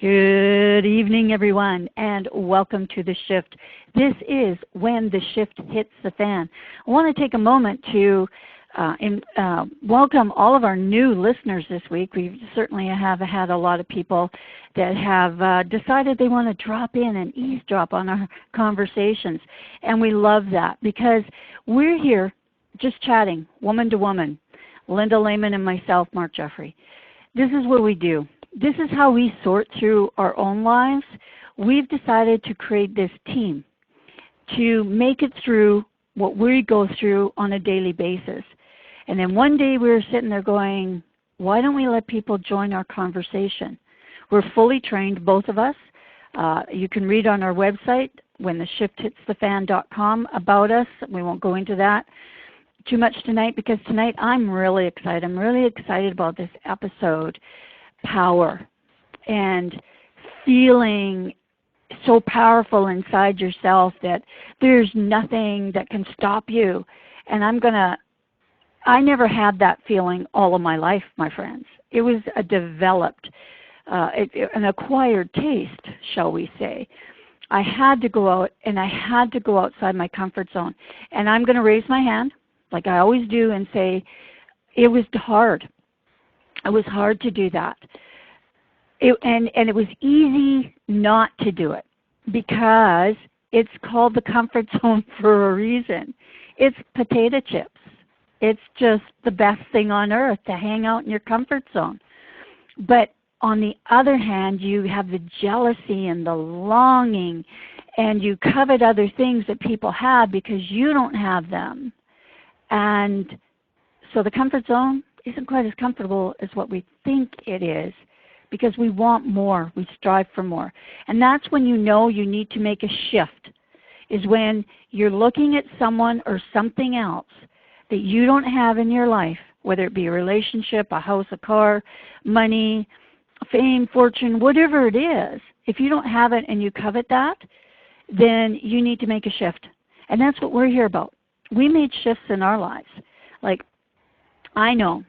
Good evening, everyone, and welcome to The Shift. This is When the Shift Hits the Fan. I want to take a moment to welcome all of our new listeners this week. We certainly have had a lot of people that have decided they want to drop in and eavesdrop on our conversations, and we love that because we're here just chatting, woman to woman, Linda Lehman and myself, Mark Jeffrey. This is what we do. This is how we sort through our own lives. We've decided to create this team to make it through what we go through on a daily basis. And then one day we were sitting there going, why don't we let people join our conversation? We're fully trained, both of us. You can read on our website, whentheshifthitsthefan.com, about us. We won't go into that too much tonight because tonight I'm really excited. I'm really excited about this episode. Power and feeling so powerful inside yourself that there's nothing that can stop you. And I never had that feeling all of my life, my friends. It was a developed, an acquired taste, shall we say. I had to go out and I had to go outside my comfort zone. And I'm going to raise my hand, like I always do, and say it was hard. It was hard to do that. And it was easy not to do it because it's called the comfort zone for a reason. It's potato chips. It's just the best thing on earth to hang out in your comfort zone. But on the other hand, you have the jealousy and the longing, and you covet other things that people have because you don't have them. And so the comfort zone isn't quite as comfortable as what we think it is because we want more. We strive for more. And that's when you know you need to make a shift, is when you're looking at someone or something else that you don't have in your life, whether it be a relationship, a house, a car, money, fame, fortune, whatever it is. If you don't have it and you covet that, then you need to make a shift. And that's what we're here about. We made shifts in our lives. Like, I know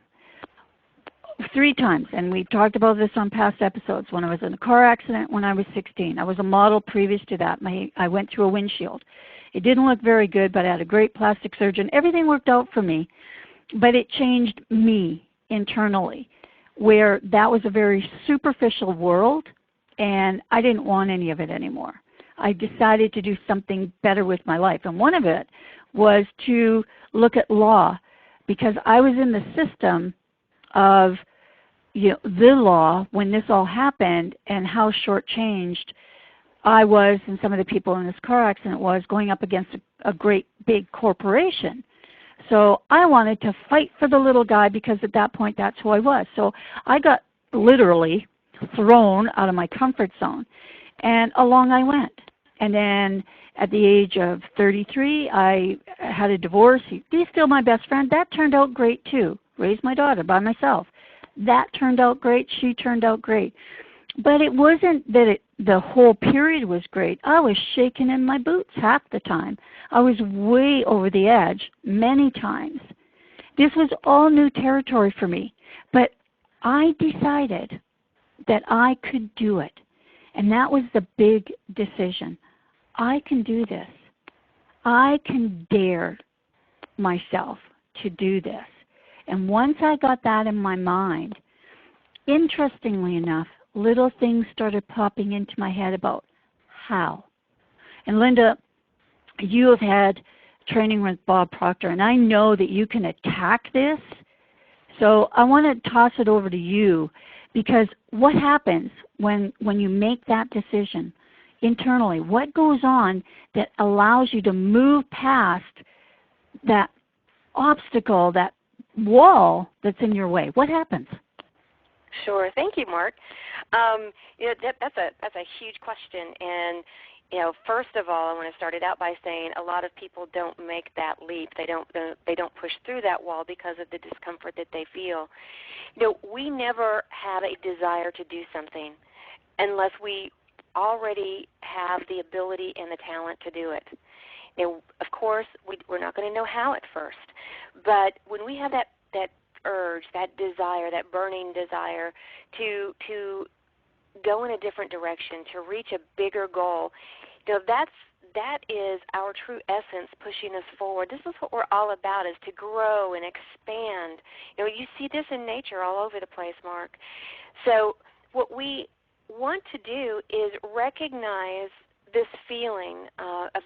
3 times, and we've talked about this on past episodes, when I was in a car accident when I was 16. I was a model previous to that. I went through a windshield. It didn't look very good, but I had a great plastic surgeon. Everything worked out for me, but it changed me internally, where that was a very superficial world, and I didn't want any of it anymore. I decided to do something better with my life, and one of it was to look at law, because I was in the system of the law when this all happened and how shortchanged I was and some of the people in this car accident was going up against a great big corporation. So I wanted to fight for the little guy because at that point that's who I was. So I got literally thrown out of my comfort zone, and along I went. And then at the age of 33, I had a divorce. He's still my best friend. That turned out great too. Raised my daughter by myself. That turned out great. She turned out great. But it wasn't that the whole period was great. I was shaking in my boots half the time. I was way over the edge many times. This was all new territory for me. But I decided that I could do it. And that was the big decision. I can do this. I can dare myself to do this. And once I got that in my mind, interestingly enough, little things started popping into my head about how. And Linda, you have had training with Bob Proctor, and I know that you can attack this. So I want to toss it over to you, because what happens when you make that decision internally? What goes on that allows you to move past that obstacle, that wall that's in your way? What happens? Sure. Thank you, Mark. That's a huge question. And first of all, I want to start it out by saying a lot of people don't make that leap. They don't push through that wall because of the discomfort that they feel. We never have a desire to do something unless we already have the ability and the talent to do it. Of course, we're not going to know how at first, but when we have that urge, that desire, that burning desire to go in a different direction, to reach a bigger goal, that is our true essence pushing us forward. This is what we're all about, is to grow and expand. You see this in nature all over the place, Mark. So what we want to do is recognize this feeling of,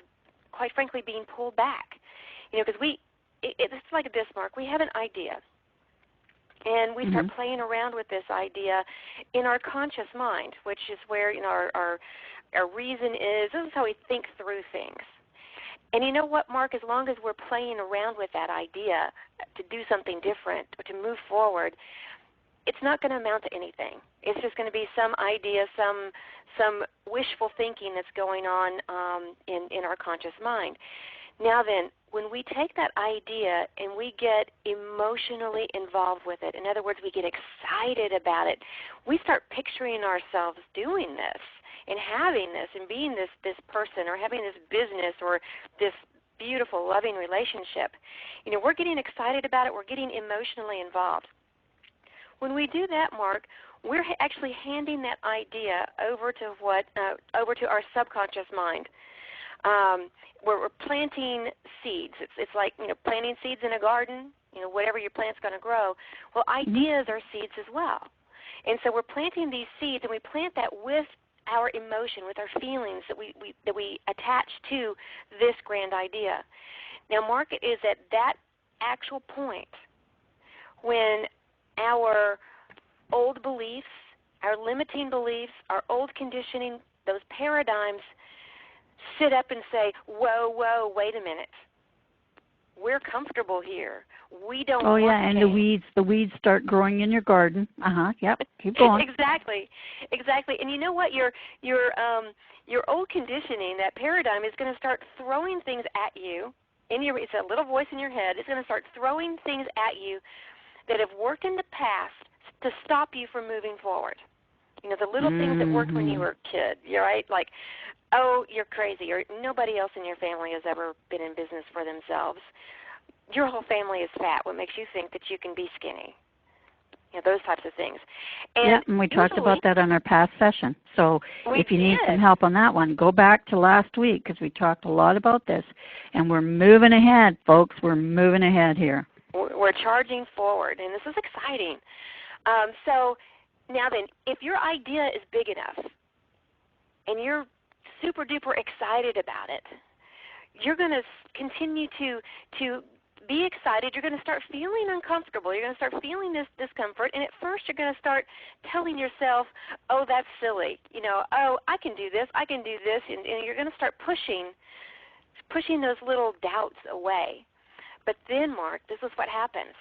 quite frankly, being pulled back. Because it's like this, Mark. We have an idea, and we start playing around with this idea in our conscious mind, which is where our reason is. This is how we think through things. And you know what, Mark? As long as we're playing around with that idea to do something different or to move forward, it's not going to amount to anything. It's just going to be some idea, some wishful thinking that's going on in our conscious mind. Now then, when we take that idea and we get emotionally involved with it, in other words, we get excited about it, we start picturing ourselves doing this and having this and being this person or having this business or this beautiful, loving relationship. We're getting excited about it. We're getting emotionally involved. When we do that, Mark, we're actually handing that idea over to our subconscious mind. We're planting seeds. It's like planting seeds in a garden. Whatever your plant's going to grow. Well, ideas are seeds as well, and so we're planting these seeds, and we plant that with our emotion, with our feelings that we attach to this grand idea. Now, Mark, it is at that actual point when our old beliefs, our limiting beliefs, our old conditioning, those paradigms sit up and say, whoa, wait a minute. We're comfortable here. We don't want yeah, and change. the weeds start growing in your garden. Yep, keep going. Exactly. And you know what? Your old conditioning, that paradigm, is going to start throwing things at you. It's a little voice in your head. It's going to start throwing things at you that have worked in the past to stop you from moving forward. The little things that worked when you were a kid, right? Like, oh, you're crazy, or nobody else in your family has ever been in business for themselves. Your whole family is fat. What makes you think that you can be skinny? Those types of things. And we talked about that on our past session. So if you need some did. help on that one, go back to last week because we talked a lot about this. And we're moving ahead, folks. We're moving ahead here. We're charging forward, and this is exciting. So now then, if your idea is big enough and you're super duper excited about it, you're going to continue to be excited. You're going to start feeling uncomfortable. You're going to start feeling this discomfort, and at first you're going to start telling yourself, oh, that's silly. Oh, I can do this, and you're going to start pushing those little doubts away. But then, Mark, this is what happens.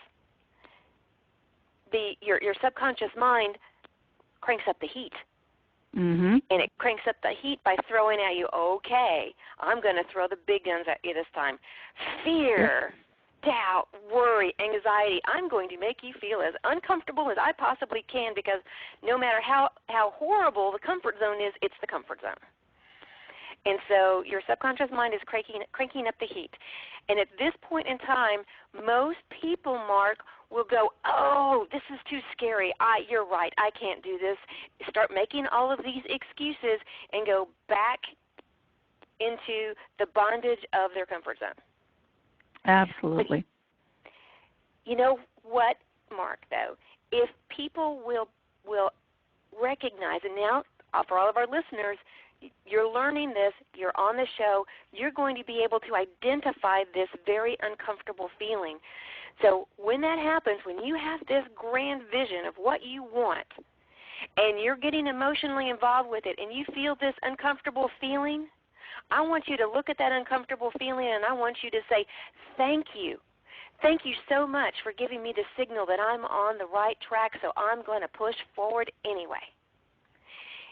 Your subconscious mind cranks up the heat. And it cranks up the heat by throwing at you, okay, I'm going to throw the big guns at you this time. Fear, doubt, worry, anxiety. I'm going to make you feel as uncomfortable as I possibly can, because no matter how horrible the comfort zone is, it's the comfort zone. And so your subconscious mind is cranking up the heat. And at this point in time, most people, Mark, will go, oh, this is too scary. You're right. I can't do this. Start making all of these excuses and go back into the bondage of their comfort zone. Absolutely. But you know what, Mark, though? If people will recognize, and now for all of our listeners, you're learning this, you're on the show, you're going to be able to identify this very uncomfortable feeling. So when that happens, when you have this grand vision of what you want, and you're getting emotionally involved with it, and you feel this uncomfortable feeling, I want you to look at that uncomfortable feeling, and I want you to say, thank you. Thank you so much for giving me the signal that I'm on the right track, so I'm going to push forward anyway.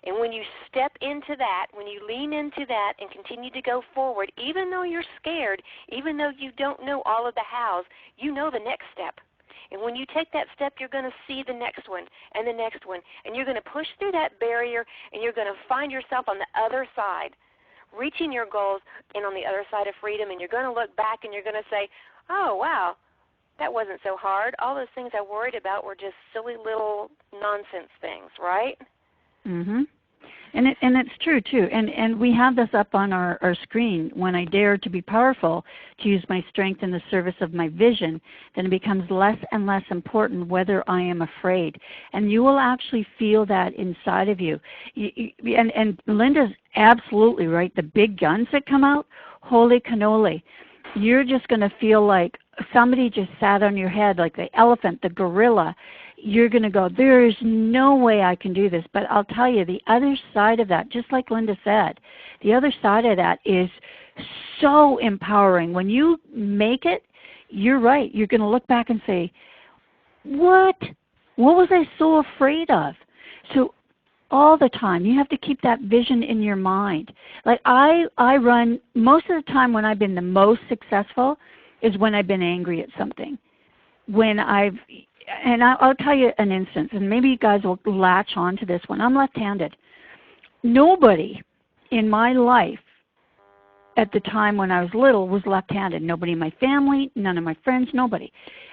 And when you step into that, when you lean into that and continue to go forward, even though you're scared, even though you don't know all of the hows, you know the next step. And when you take that step, you're going to see the next one and the next one. And you're going to push through that barrier, and you're going to find yourself on the other side, reaching your goals and on the other side of freedom. And you're going to look back and you're going to say, oh, wow, that wasn't so hard. All those things I worried about were just silly little nonsense things, right? And it's true too. And we have this up on our screen. When I dare to be powerful, to use my strength in the service of my vision, then it becomes less and less important whether I am afraid. And you will actually feel that inside of you. And Linda's absolutely right. The big guns that come out, holy cannoli. You're just going to feel like somebody just sat on your head, like the elephant, the gorilla. You're going to go, there is no way I can do this. But I'll tell you, the other side of that, just like Linda said, the other side of that is so empowering. When you make it, you're right. You're going to look back and say, what? What was I so afraid of? So all the time, you have to keep that vision in your mind. Like I run, most of the time when I've been the most successful is when I've been angry at something. And I'll tell you an instance, and maybe you guys will latch on to this one. I'm left-handed. Nobody in my life at the time when I was little was left-handed. Nobody in my family, none of my friends, nobody.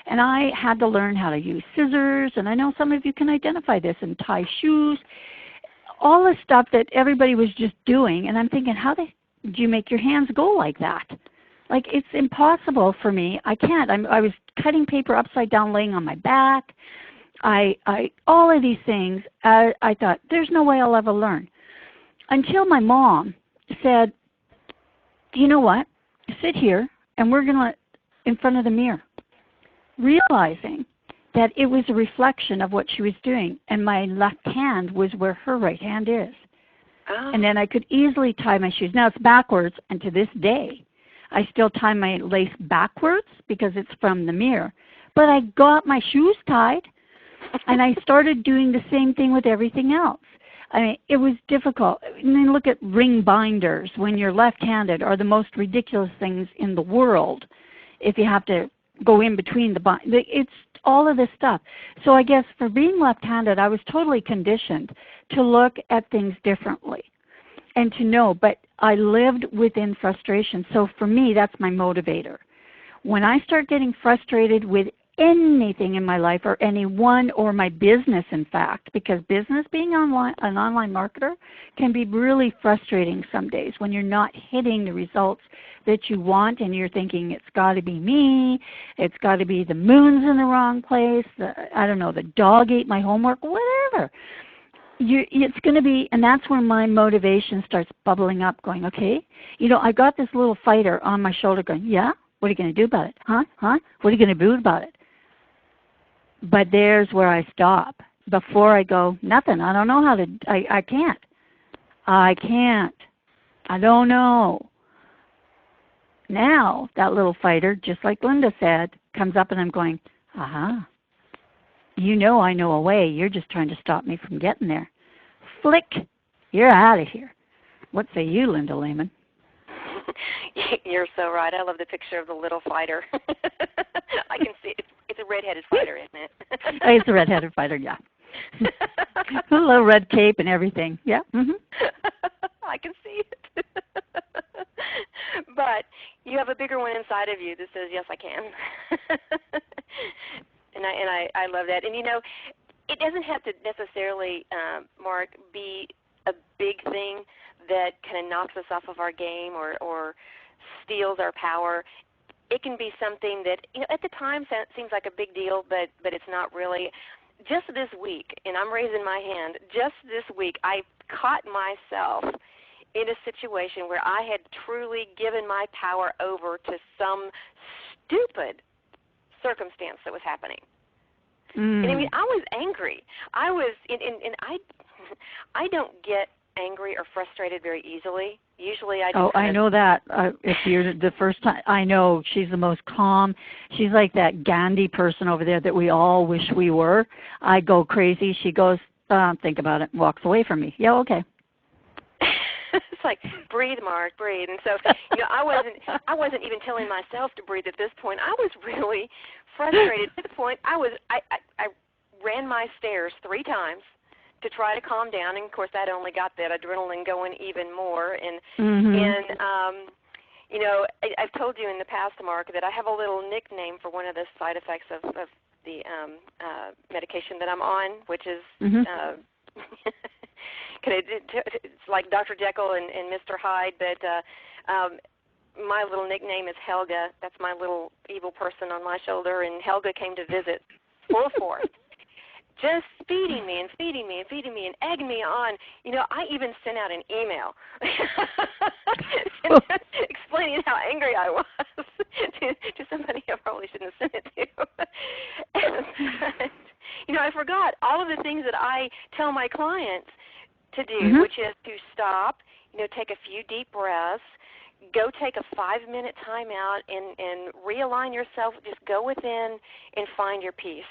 And I had to learn how to use scissors, and I know some of you can identify this, and tie shoes, all the stuff that everybody was just doing. And I'm thinking, how do you make your hands go like that? Like, it's impossible for me. I can't. I was cutting paper upside down, laying on my back. All of these things, I thought, there's no way I'll ever learn. Until my mom said, you know what? Sit here, and we're going to, in front of the mirror, realizing that it was a reflection of what she was doing, and my left hand was where her right hand is. Oh. And then I could easily tie my shoes. Now it's backwards, and to this day, I still tie my lace backwards because it's from the mirror. But I got my shoes tied, and I started doing the same thing with everything else. I mean, it was difficult. And then look at ring binders when you're left-handed are the most ridiculous things in the world if you have to go in between the bind. It's all of this stuff. So I guess for being left-handed, I was totally conditioned to look at things differently and to know, but I lived within frustration. So for me, that's my motivator. When I start getting frustrated with anything in my life or anyone or my business, in fact, because business, being an online marketer, can be really frustrating some days when you're not hitting the results that you want and you're thinking it's got to be me, it's got to be the moon's in the wrong place, I don't know, the dog ate my homework, whatever. It's going to be, and that's when my motivation starts bubbling up, going, okay, you know, I got this little fighter on my shoulder going, yeah, what are you going to do about it? Huh? What are you going to do about it? But there's where I stop. Before I go, nothing. I don't know how to, I can't. I don't know. Now, that little fighter, just like Linda said, comes up and I'm going, aha. You know I know a way. You're just trying to stop me from getting there. Flick, you're out of here. What say you, Linda Lehman? You're so right. I love the picture of the little fighter. I can see it. It's a red-headed fighter, isn't it? It's a red-headed fighter, yeah. A little red cape and everything. Yeah. Mm-hmm. I can see it. But you have a bigger one inside of you that says, yes, I can. And I love that. And, you know, it doesn't have to necessarily, Mark, be a big thing that kind of knocks us off of our game or steals our power. It can be something that, you know, at the time seems like a big deal, but it's not really. Just this week, and I'm raising my hand, just this week I caught myself in a situation where I had truly given my power over to some stupid circumstance that was happening. And I mean, I was angry. I was, and I don't get angry or frustrated very easily. Usually I just I know that. If you're the first time, I know she's the most calm. She's like that Gandhi person over there that we all wish we were. I go crazy. She goes, think about it, and walks away from me. Yeah, okay. It's like, breathe, Mark, breathe. And so, you know, I wasn't even telling myself to breathe at this point. I was really frustrated. At this point, I ran my stairs 3 times to try to calm down, and of course that only got that adrenaline going even more. And you know, I've told you in the past, Mark, that I have a little nickname for one of the side effects of the medication that I'm on, which is it's like Dr. Jekyll and Mr. Hyde, but my little nickname is Helga. That's my little evil person on my shoulder, and Helga came to visit full force, just feeding me and feeding me and feeding me and egging me on. You know, I even sent out an email explaining how angry I was to somebody I probably shouldn't have sent it to. And, you know, I forgot all of the things that I tell my clients to do, which is to stop, you know, take a few deep breaths, go take a 5-minute time out and realign yourself. Just go within and find your peace.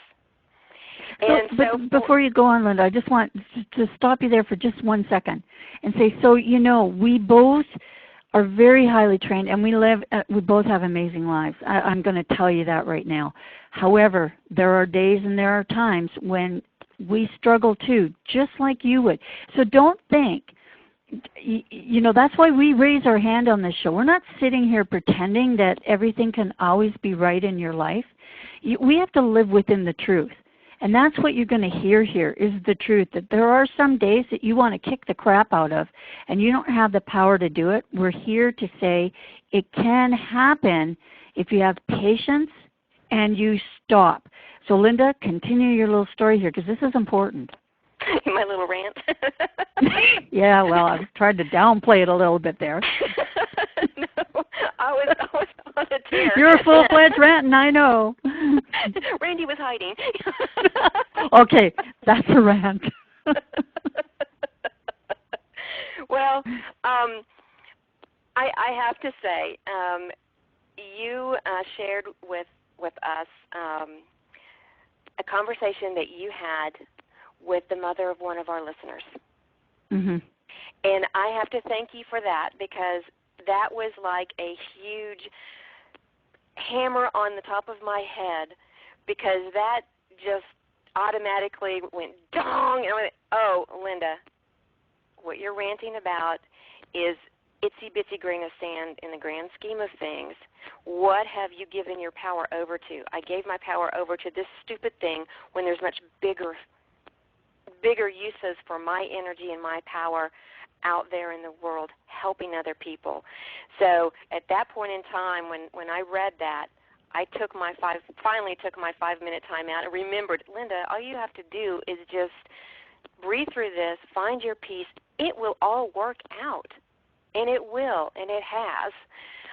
And but before you go on, Linda, I just want to stop you there for just 1 second and say, so, you know, we both are very highly trained, and we both have amazing lives. I'm going to tell you that right now. However, there are days and there are times when we struggle too, just like you would. So don't think, you know, that's why we raise our hand on this show. We're not sitting here pretending that everything can always be right in your life. We have to live within the truth. And that's what you're going to hear here is the truth, that there are some days that you want to kick the crap out of and you don't have the power to do it. We're here to say it can happen if you have patience and you stop. So Linda, continue your little story here because this is important. My little rant. Yeah, well, I've tried to downplay it a little bit there. No, I was on a tear. You're a full-fledged ranting, I know. Randy was hiding. Okay, that's a rant. Well, I have to say, you shared with us a conversation that you had with the mother of one of our listeners. Mm-hmm. And I have to thank you for that because that was like a huge hammer on the top of my head because that just automatically went dong. And I went, oh, Linda, what you're ranting about is itsy-bitsy grain of sand in the grand scheme of things. What have you given your power over to? I gave my power over to this stupid thing when there's much bigger uses for my energy and my power out there in the world helping other people. So at that point in time when I read that, I finally took my 5-minute time out and remembered, Linda, all you have to do is just breathe through this, find your peace. It will all work out. And it will, and it has.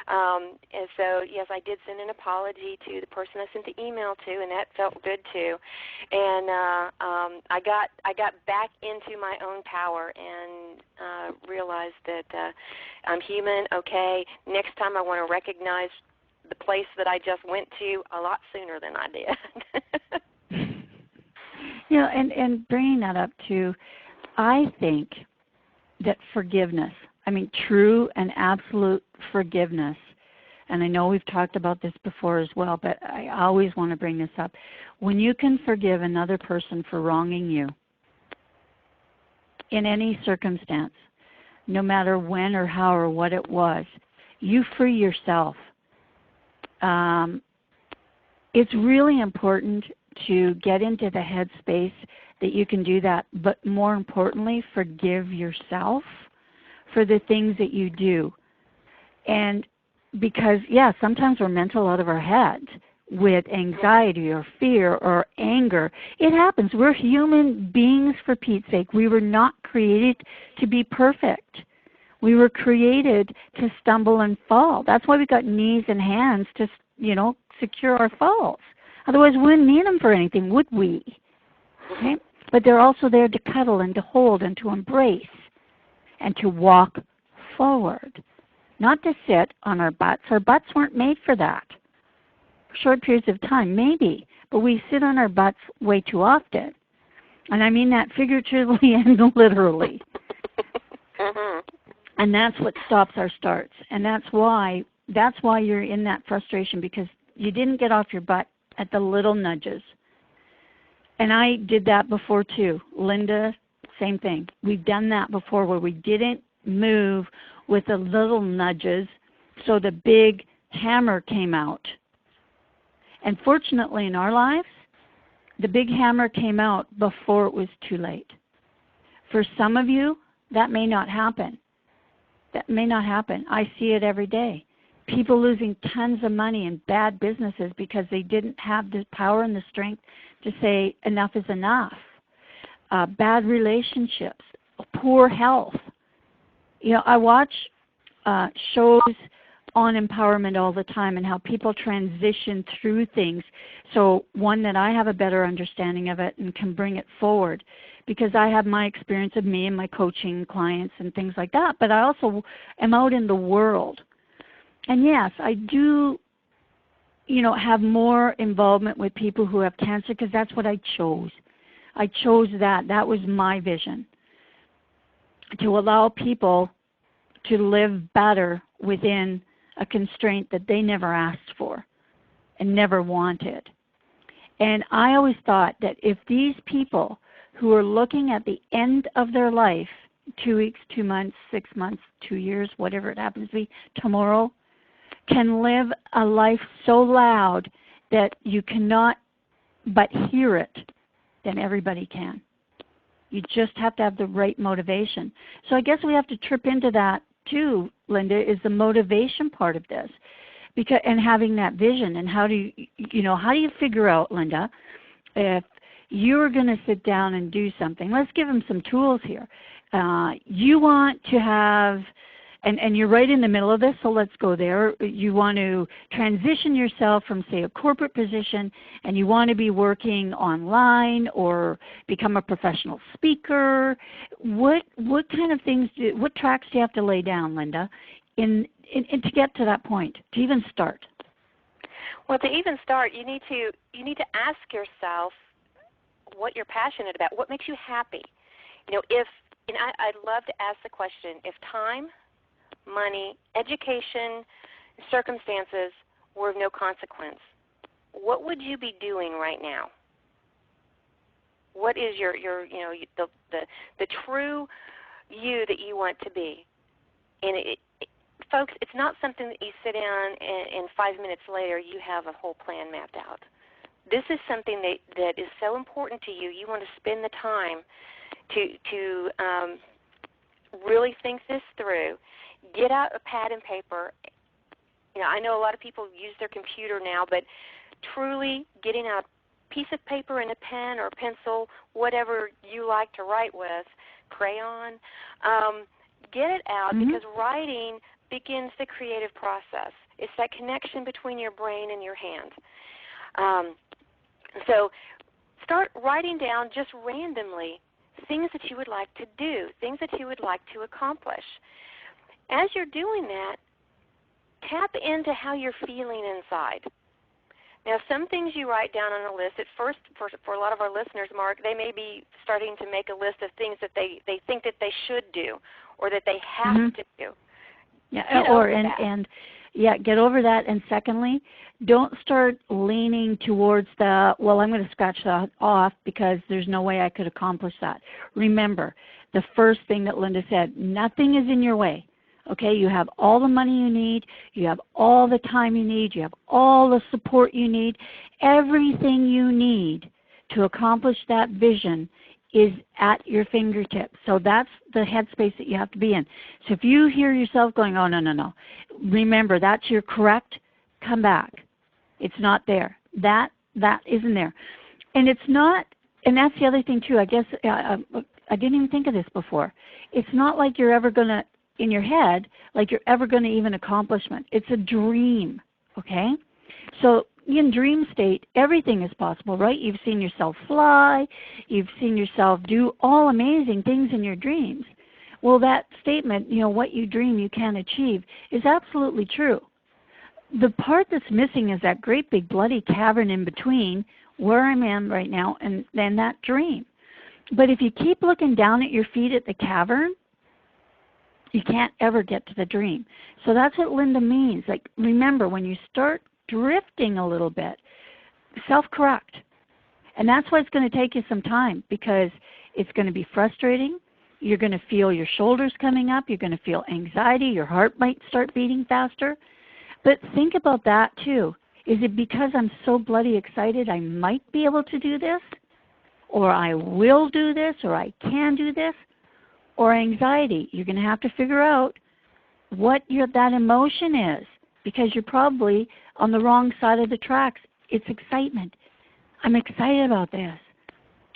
And so, yes, I did send an apology to the person I sent the email to, and that felt good too. And I got back into my own power and realized that I'm human. Okay, next time I want to recognize the place that I just went to a lot sooner than I did. You know, and bringing that up too, I think that forgiveness, I mean, true and absolute forgiveness, and I know we've talked about this before as well, but I always want to bring this up. When you can forgive another person for wronging you in any circumstance, no matter when or how or what it was, you free yourself. It's really important to get into the headspace that you can do that, but more importantly, forgive yourself for the things that you do. And because, yeah, sometimes we're mental out of our heads with anxiety or fear or anger. It happens. We're human beings, for Pete's sake. We were not created to be perfect. We were created to stumble and fall. That's why we got knees and hands to, you know, secure our falls. Otherwise, we wouldn't need them for anything, would we? Okay? But they're also there to cuddle and to hold and to embrace and to walk forward, not to sit on our butts. Our butts weren't made for that. For short periods of time, maybe, but we sit on our butts way too often. And I mean that figuratively and literally. And that's what stops our starts. And that's why you're in that frustration, because you didn't get off your butt at the little nudges. And I did that before too. Linda, same thing. We've done that before where we didn't move with the little nudges, so the big hammer came out. And fortunately in our lives, the big hammer came out before it was too late. For some of you, that may not happen. That may not happen. I see it every day. People losing tons of money in bad businesses because they didn't have the power and the strength to say enough is enough. Bad relationships, poor health. You know, I watch shows on empowerment all the time and how people transition through things. So one, that I have a better understanding of it and can bring it forward, because I have my experience of me and my coaching clients and things like that, but I also am out in the world. And yes, I do, you know, have more involvement with people who have cancer, because that's what I chose. I chose that. That was my vision, to allow people to live better within a constraint that they never asked for and never wanted. And I always thought that if these people who are looking at the end of their life, 2 weeks, 2 months, 6 months, 2 years, whatever it happens to be, tomorrow, can live a life so loud that you cannot but hear it, then everybody can. You just have to have the right motivation. So I guess we have to trip into that too, Linda, is the motivation part of this, because, and having that vision. And how do you figure out, Linda, if you're going to sit down and do something? Let's give them some tools here. You want to have, and you're right in the middle of this, so let's go there. You want to transition yourself from, say, a corporate position, and you want to be working online or become a professional speaker. What kind of things, what tracks do you have to lay down, Linda, in to get to that point, to even start? Well, to even start, you need to ask yourself what you're passionate about, what makes you happy. You know, I'd love to ask the question, if time, money, education, circumstances were of no consequence, what would you be doing right now? What is your the true you that you want to be? And folks, it's not something that you sit down and 5 minutes later you have a whole plan mapped out. This is something that is so important to you. You want to spend the time to really think this through. Get out a pad and paper. You know, I know a lot of people use their computer now, but truly getting out a piece of paper and a pen or a pencil, whatever you like to write with, crayon, get it out, because writing begins the creative process. It's that connection between your brain and your hand. So start writing down just randomly things that you would like to do, things that you would like to accomplish. As you're doing that, tap into how you're feeling inside. Now, some things you write down on a list. At first, for a lot of our listeners, Mark, they may be starting to make a list of things that they think that they should do or that they have to do. Yeah, get over that. And secondly, don't start leaning towards I'm going to scratch that off because there's no way I could accomplish that. Remember, the first thing that Linda said, nothing is in your way. Okay, you have all the money you need, you have all the time you need, you have all the support you need. Everything you need to accomplish that vision is at your fingertips. So that's the headspace that you have to be in. So if you hear yourself going, oh, no, remember, that's your correct, come back. It's not there. That isn't there. And it's not, and that's the other thing too, I guess, I didn't even think of this before. It's not like you're ever going to, in your head, like you're ever going to even accomplishment. It's a dream, okay? So in dream state, everything is possible, right? You've seen yourself fly. You've seen yourself do all amazing things in your dreams. Well, that statement, what you dream you can achieve, is absolutely true. The part that's missing is that great big bloody cavern in between where I'm in right now and then that dream. But if you keep looking down at your feet at the cavern, you can't ever get to the dream. So that's what Linda means. Like, remember, when you start drifting a little bit, self-correct. And that's why it's going to take you some time, because it's going to be frustrating. You're going to feel your shoulders coming up. You're going to feel anxiety. Your heart might start beating faster. But think about that too. Is it because I'm so bloody excited I might be able to do this? Or I will do this? Or I can do this? or anxiety. You're going to have to figure out what that emotion is, because you're probably on the wrong side of the tracks. It's excitement. I'm excited about this.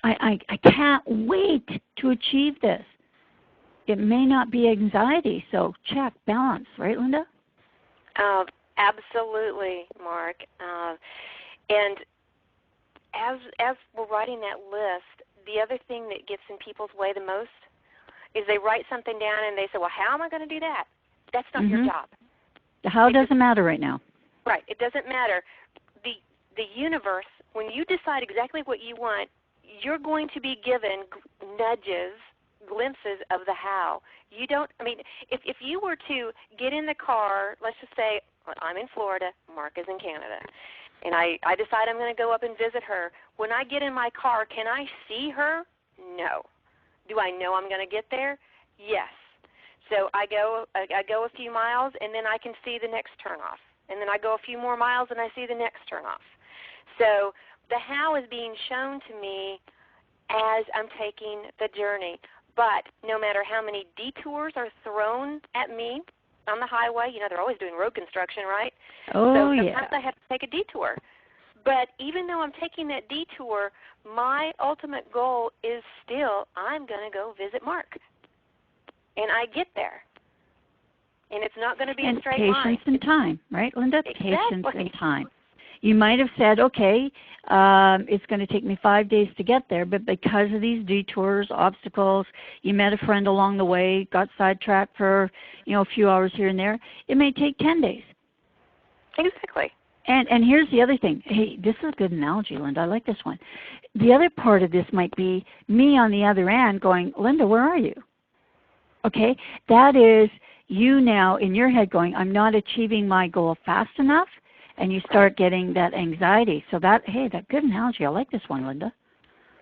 I can't wait to achieve this. It may not be anxiety, so check, balance, right, Linda? Absolutely, Mark. And as we're writing that list, the other thing that gets in people's way the most is they write something down and they say, well, how am I going to do that? That's not your job. The how doesn't matter right now. Right. It doesn't matter. The universe, when you decide exactly what you want, you're going to be given nudges, glimpses of the how. You don't, I mean, if you were to get in the car, let's just say I'm in Florida, Mark is in Canada, and I decide I'm going to go up and visit her. When I get in my car, can I see her? No. Do I know I'm going to get there? Yes. So I go a few miles, and then I can see the next turnoff. And then I go a few more miles, and I see the next turnoff. So the how is being shown to me as I'm taking the journey. But no matter how many detours are thrown at me on the highway, you know, they're always doing road construction, right? Oh, so yeah. sometimes I have to take a detour. But even though I'm taking that detour, my ultimate goal is still I'm going to go visit Mark. And I get there. And it's not going to be a straight line. Patience and time, right, Linda? Exactly. Patience and time. You might have said, okay, it's going to take me 5 days to get there, but because of these detours, obstacles, you met a friend along the way, got sidetracked for, a few hours here and there, it may take 10 days. Exactly. And here's the other thing. Hey, this is a good analogy, Linda. I like this one. The other part of this might be me on the other end going, Linda, where are you? Okay? That is you now in your head going, I'm not achieving my goal fast enough, and you start getting that anxiety. So that good analogy. I like this one, Linda.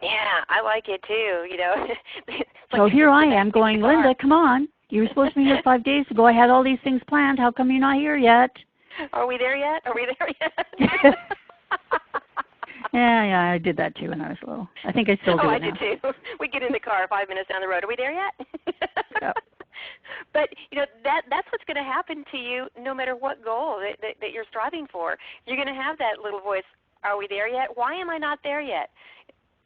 Yeah, I like it too, So here I am going, Linda, come on. You were supposed to be here 5 days ago. I had all these things planned. How come you're not here yet? Are we there yet? Yeah, I did that too when I was little. I think I still do it now. I did too. We get in the car 5 minutes down the road. Are we there yet? Yep. But that's what's going to happen to you no matter what goal that you're striving for. You're going to have that little voice, are we there yet? Why am I not there yet?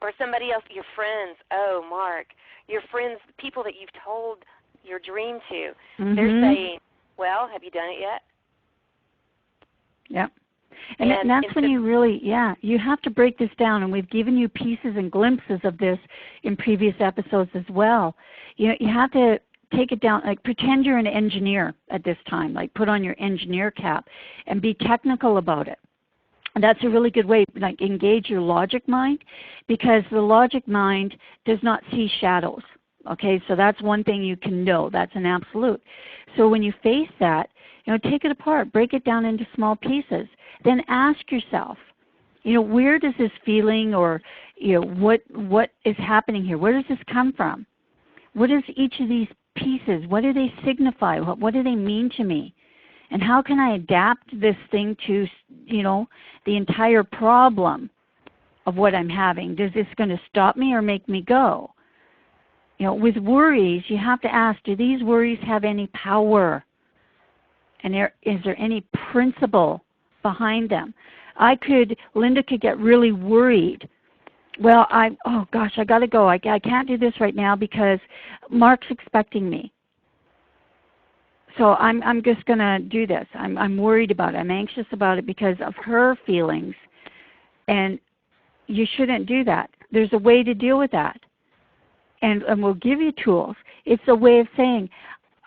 Or somebody else, your friends, oh, Mark, your friends, people that you've told your dream to, they're saying, well, have you done it yet? Yep. And that's when you really, you have to break this down, and we've given you pieces and glimpses of this in previous episodes as well. You have to take it down, like pretend you're an engineer at this time, like put on your engineer cap and be technical about it. And that's a really good way, like engage your logic mind, because the logic mind does not see shadows. Okay, so that's one thing you can know. That's an absolute. So when you face that, take it apart, break it down into small pieces. Then ask yourself, where does this feeling or, what is happening here? Where does this come from? What is each of these pieces? What do they signify? What do they mean to me? And how can I adapt this thing to, the entire problem of what I'm having? Is this going to stop me or make me go? With worries, you have to ask, do these worries have any power? And is there any principle behind them? Linda could get really worried. Well, I got to go. I can't do this right now because Mark's expecting me. So I'm just going to do this. I'm worried about it. I'm anxious about it because of her feelings. And you shouldn't do that. There's a way to deal with that. And we'll give you tools. It's a way of saying,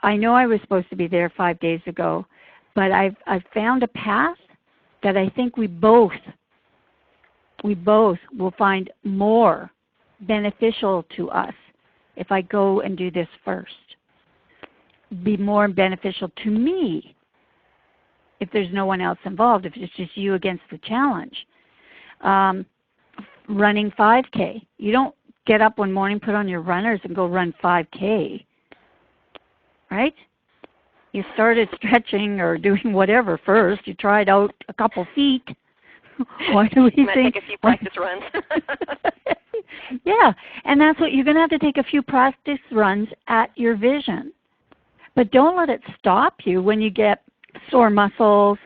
I know I was supposed to be there 5 days ago, but I've found a path that I think we both will find more beneficial to us if I go and do this first. Be more beneficial to me if there's no one else involved, if it's just you against the challenge. Running 5K. You don't get up one morning, put on your runners, and go run 5K, right? You started stretching or doing whatever first. You tried out a couple feet. Why do we might take a few practice runs. Yeah, and that's what you're going to have to take a few practice runs at your vision. But don't let it stop you when you get sore muscles.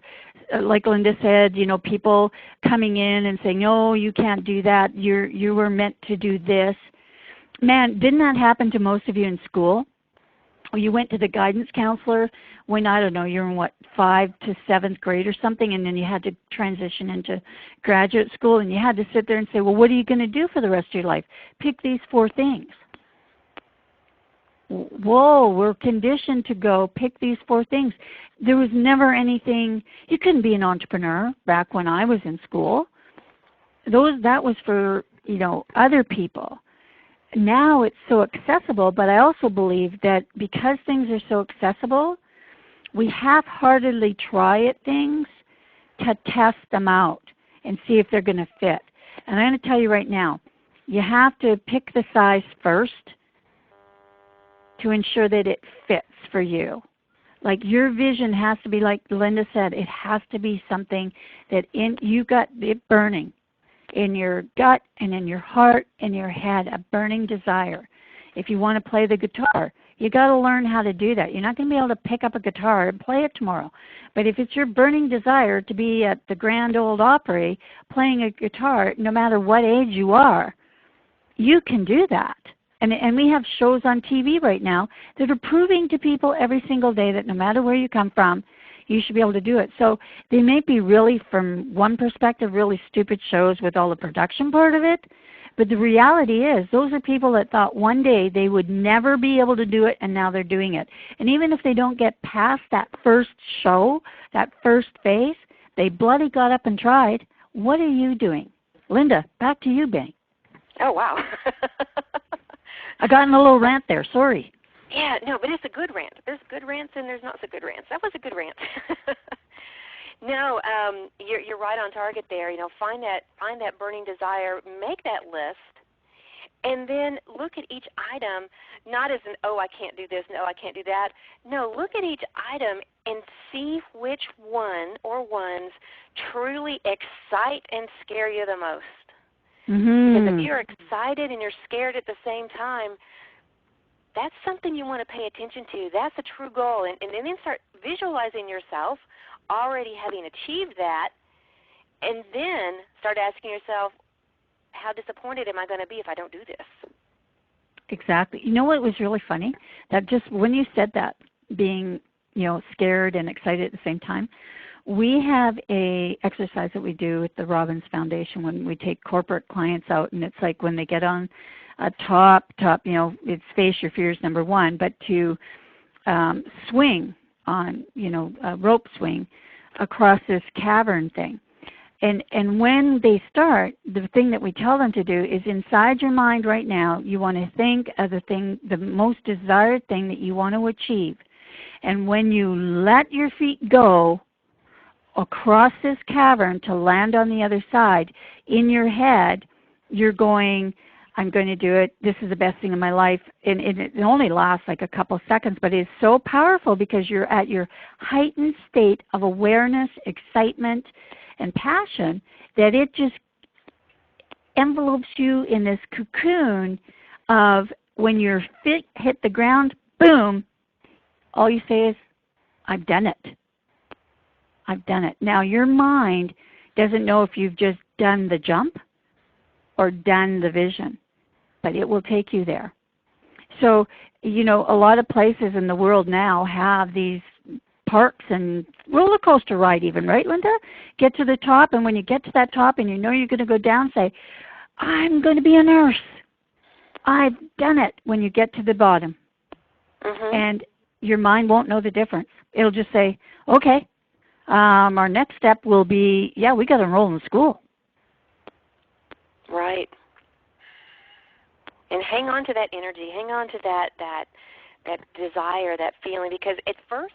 Like Linda said, you know, people coming in and saying, "No, you can't do that. You were meant to do this." Man, didn't that happen to most of you in school? Or you went to the guidance counselor when, I don't know, you're in what, 5th to 7th grade or something, and then you had to transition into graduate school, and you had to sit there and say, well, what are you going to do for the rest of your life? Pick these 4 things. Whoa, we're conditioned to go pick these 4 things. There was never anything, you couldn't be an entrepreneur back when I was in school. That was for, you know, other people. Now it's so accessible, but I also believe that because things are so accessible, we half-heartedly try at things to test them out and see if they're going to fit. And I'm going to tell you right now, you have to pick the size first to ensure that it fits for you. Like your vision has to be, like Linda said, it has to be something that you got it burning in your gut and in your heart and your head, a burning desire. If you want to play the guitar, you got to learn how to do that. You're not going to be able to pick up a guitar and play it tomorrow. But if it's your burning desire to be at the Grand Ole Opry playing a guitar, no matter what age you are, you can do that. And we have shows on TV right now that are proving to people every single day that no matter where you come from, you should be able to do it. So they may be really, from one perspective, really stupid shows with all the production part of it, but the reality is those are people that thought one day they would never be able to do it, and now they're doing it. And even if they don't get past that first show, that first phase, they bloody got up and tried. What are you doing? Linda, back to you, Bing. Oh, wow. I got in a little rant there. Sorry. Yeah, no, but it's a good rant. There's good rants and there's not so good rants. That was a good rant. No, you're right on target there. You know, find that burning desire, make that list, and then look at each item not as an, oh, I can't do this, no, I can't do that. No, look at each item and see which one or ones truly excite and scare you the most. Mm-hmm. Because if you're excited and you're scared at the same time, that's something you want to pay attention to. That's a true goal. And then start visualizing yourself already having achieved that, and then start asking yourself, how disappointed am I going to be if I don't do this? Exactly. You know what was really funny? That just when you said that, being, you know, scared and excited at the same time, we have a exercise that we do at the Robbins Foundation when we take corporate clients out, and it's like when they get on a top, you know, it's face your fears, number one, but to swing on, you know, a rope swing across this cavern thing. And when they start, the thing that we tell them to do is inside your mind right now, you want to think of the most desired thing that you want to achieve. And when you let your feet go across this cavern to land on the other side, in your head, you're going, I'm going to do it. This is the best thing in my life. And it only lasts like a couple seconds, but it's so powerful because you're at your heightened state of awareness, excitement, and passion that it just envelopes you in this cocoon of when your feet hit the ground, boom, all you say is, I've done it. I've done it. Now your mind doesn't know if you've just done the jump or done the vision, but it will take you there. So, you know, a lot of places in the world now have these parks and roller coaster ride even, right, Linda? Get to the top, and when you get to that top and you know you're going to go down, say, I'm going to be a nurse. I've done it when you get to the bottom. Mm-hmm. And your mind won't know the difference. It'll just say, okay, our next step will be, yeah, we got to enroll in school. Right. And hang on to that energy. Hang on to that desire, that feeling, because at first,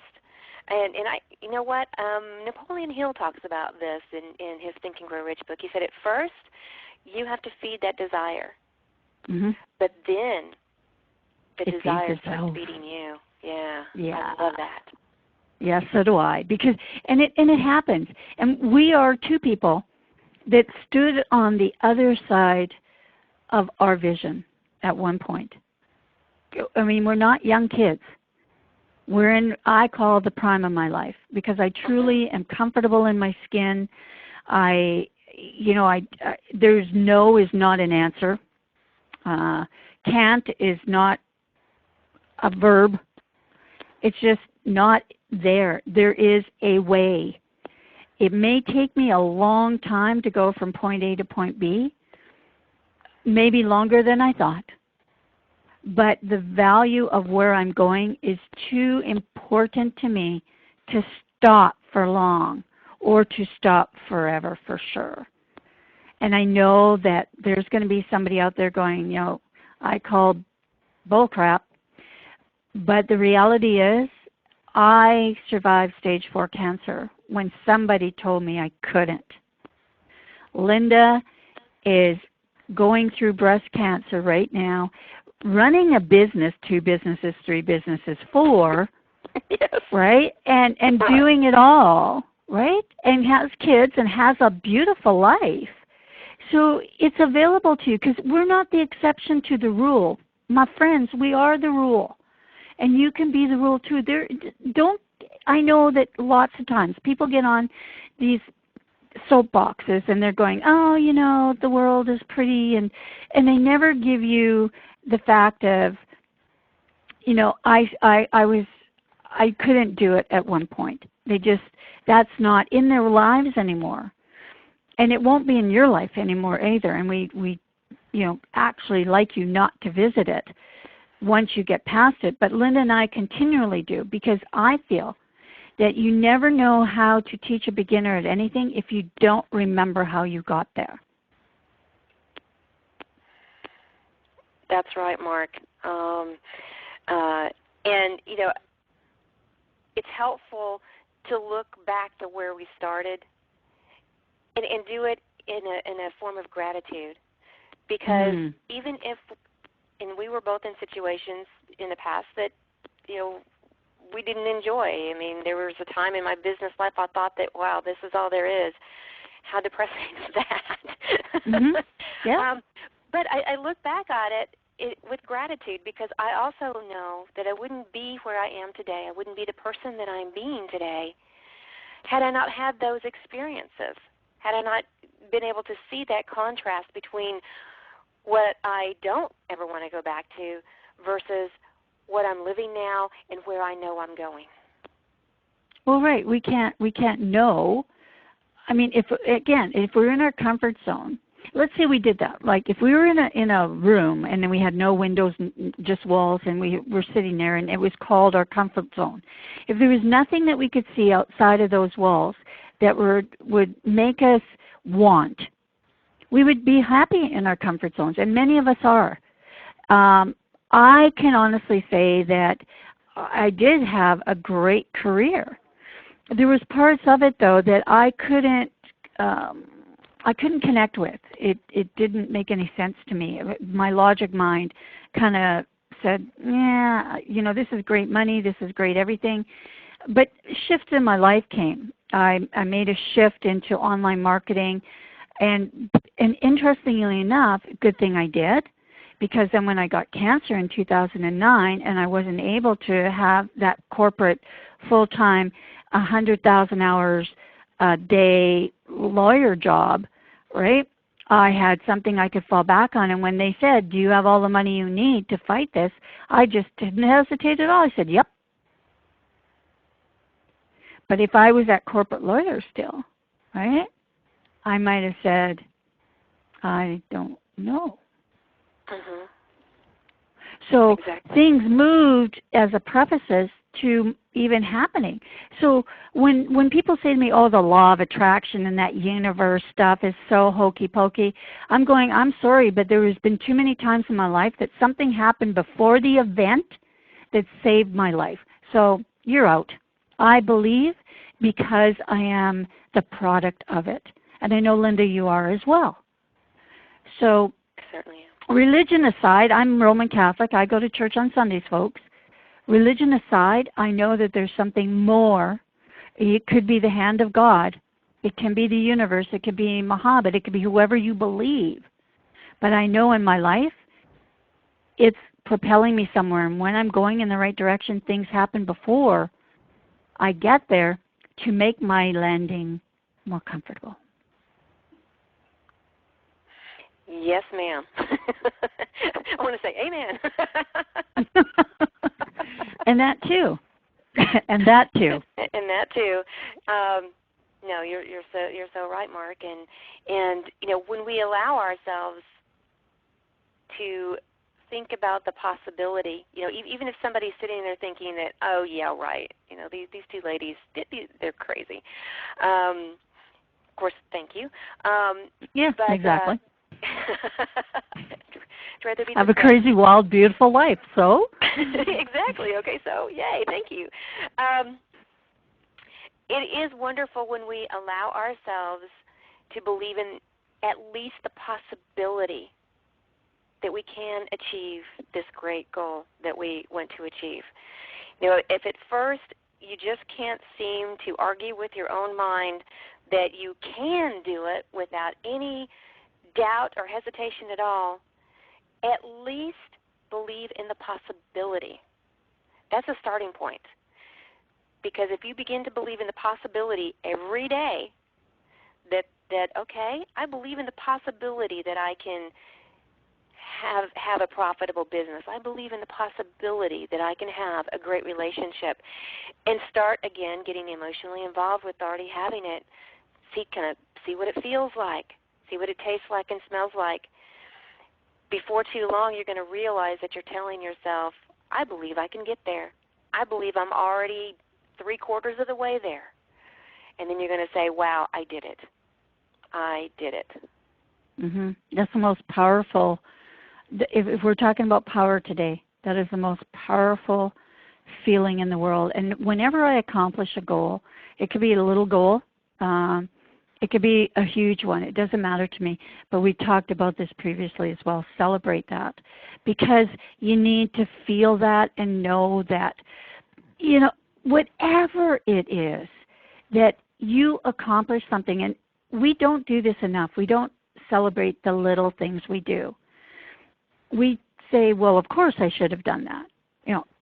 and I, you know what, Napoleon Hill talks about this in his Think and Grow Rich book. He said at first you have to feed that desire, mm-hmm. but then the desire starts feeding you. Yeah, I love that. Yeah, so do I. Because and it happens. And we are two people that stood on the other side of our vision at one point. I mean, we're not young kids. We're in, I call it the prime of my life, because I truly am comfortable in my skin. There's no is not an answer. Can't is not a verb. It's just not there. There is a way. It may take me a long time to go from point A to point B, maybe longer than I thought. But the value of where I'm going is too important to me to stop for long or to stop forever, for sure. And I know that there's going to be somebody out there going, I called bull crap. But the reality is, I survived stage 4 cancer when somebody told me I couldn't. Linda is going through breast cancer right now, running a business, 2 businesses, 3 businesses, 4, yes. Right? And doing it all, right? And has kids and has a beautiful life. So it's available to you, because we're not the exception to the rule. My friends, we are the rule. And you can be the rule too. I know that lots of times people get on these soapboxes and they're going, the world is pretty, and they never give you the fact of, I couldn't do it at one point. That's not in their lives anymore. And it won't be in your life anymore either. And we actually like you not to visit it once you get past it. But Linda and I continually do, because I feel that you never know how to teach a beginner at anything if you don't remember how you got there. That's right, Mark. And it's helpful to look back to where we started and do it in a form of gratitude, because even if, and we were both in situations in the past that we didn't enjoy. I mean, there was a time in my business life I thought that, wow, this is all there is. How depressing is that? Mm-hmm. Yeah. But I look back at it with gratitude, because I also know that I wouldn't be where I am today. I wouldn't be the person that I'm being today had I not had those experiences, had I not been able to see that contrast between what I don't ever want to go back to versus what I'm living now and where I know I'm going. Well, right. We can't know. I mean, if we're in our comfort zone, let's say we did that. Like if we were in a room and then we had no windows, just walls, and we were sitting there, and it was called our comfort zone. If there was nothing that we could see outside of those walls that would make us want, we would be happy in our comfort zones, and many of us are. I can honestly say that I did have a great career. There was parts of it, though, that I couldn't connect with. It didn't make any sense to me. My logic mind kind of said, yeah, this is great money, this is great everything. But shifts in my life came. I made a shift into online marketing. And interestingly enough, good thing I did, because then when I got cancer in 2009 and I wasn't able to have that corporate full-time 100,000 hours a day lawyer job, right, I had something I could fall back on. And when they said, do you have all the money you need to fight this, I just didn't hesitate at all. I said, yep. But if I was that corporate lawyer still, right, I might have said, I don't know. Mm-hmm. So exactly. Things moved as a preface to even happening. So when people say to me, oh, the law of attraction and that universe stuff is so hokey pokey, I'm sorry, but there has been too many times in my life that something happened before the event that saved my life. So you're out. I believe because I am the product of it. And I know, Linda, you are as well. So certainly. Religion aside, I'm Roman Catholic. I go to church on Sundays, folks. Religion aside, I know that there's something more. It could be the hand of God. It can be the universe. It could be Muhammad. It could be whoever you believe. But I know in my life, it's propelling me somewhere. And when I'm going in the right direction, things happen before I get there to make my landing more comfortable. Yes, ma'am. I want to say amen. And that too. And that too. And that too. No, you're so right, Mark. And when we allow ourselves to think about the possibility, even if somebody's sitting there thinking that, oh yeah, right, these two ladies, they're crazy. Of course, thank you. Yeah, but, exactly. Rather be have a crazy, wild, beautiful life. So exactly. Okay. So yay. Thank you. It is wonderful when we allow ourselves to believe in at least the possibility that we can achieve this great goal that we want to achieve. If at first you just can't seem to argue with your own mind that you can do it without any doubt or hesitation at all, at least believe in the possibility. That's a starting point. Because if you begin to believe in the possibility every day that okay, I believe in the possibility that I can have a profitable business. I believe in the possibility that I can have a great relationship, and start again getting emotionally involved with already having it. See what it feels like. See what it tastes like and smells like. Before too long, you're going to realize that you're telling yourself, I believe I can get there. I believe I'm already 3/4 of the way there. And then you're going to say, wow, I did it. I did it. That's the most powerful. If we're talking about power today, that is the most powerful feeling in the world. And whenever I accomplish a goal, it could be a little goal. It could be a huge one. It doesn't matter to me. But we talked about this previously as well. Celebrate that. Because you need to feel that and know that, whatever it is that you accomplish something. And we don't do this enough. We don't celebrate the little things we do. We say, well, of course I should have done that.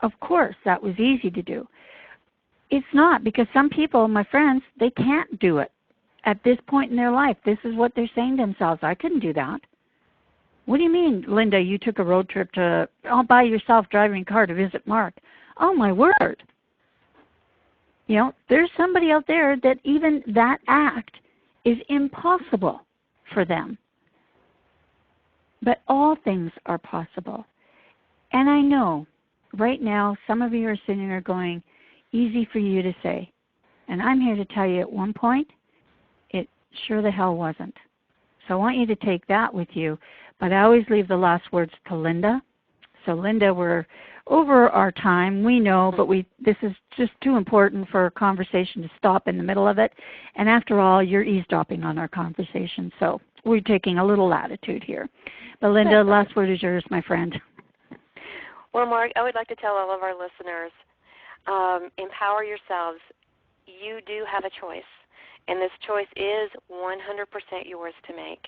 Of course that was easy to do. It's not, because some people, my friends, they can't do it. At this point in their life, this is what they're saying to themselves. I couldn't do that. What do you mean, Linda, you took a road trip all by yourself driving a car to visit Mark? Oh, my word. There's somebody out there that even that act is impossible for them. But all things are possible. And I know right now some of you are sitting there going, easy for you to say. And I'm here to tell you at one point, it sure the hell wasn't. So I want you to take that with you. But I always leave the last words to Linda. So Linda, we're over our time, we know, but this is just too important for a conversation to stop in the middle of it. And after all, you're eavesdropping on our conversation, so we're taking a little latitude here. But Linda, last word is yours, my friend. Well, Mark, I would like to tell all of our listeners, empower yourselves. You do have a choice, and this choice is 100% yours to make.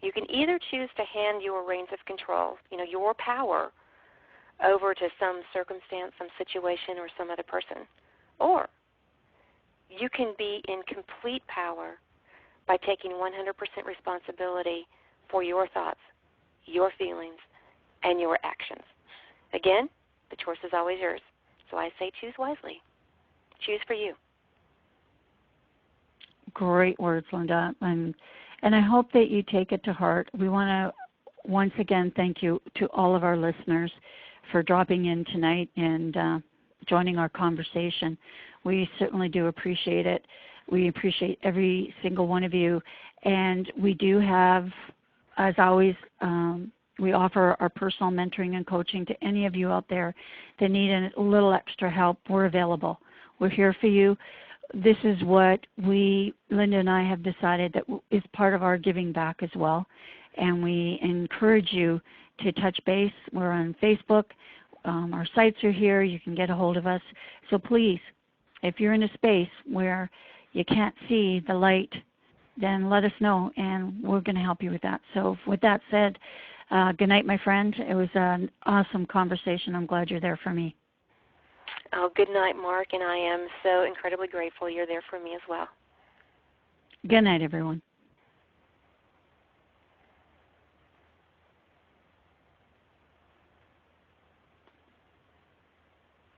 You can either choose to hand your reins of control, your power, over to some circumstance, some situation, or some other person. Or you can be in complete power by taking 100% responsibility for your thoughts, your feelings, and your actions. Again, the choice is always yours. So I say choose wisely. Choose for you. Great words, Linda. And I hope that you take it to heart. We want to once again thank you to all of our listeners for dropping in tonight and joining our conversation. We certainly do appreciate it. We appreciate every single one of you. And we do have, as always, we offer our personal mentoring and coaching to any of you out there that need a little extra help. We're available. We're here for you. This is what Linda and I have decided that is part of our giving back as well. And we encourage you to touch base. We're on Facebook. Our sites are here. You can get a hold of us. So please, if you're in a space where you can't see the light, then let us know, and we're going to help you with that. So with that said, Good night, my friend. It was an awesome conversation. I'm glad you're there for me. Oh, good night, Mark, and I am so incredibly grateful you're there for me as well. Good night, everyone.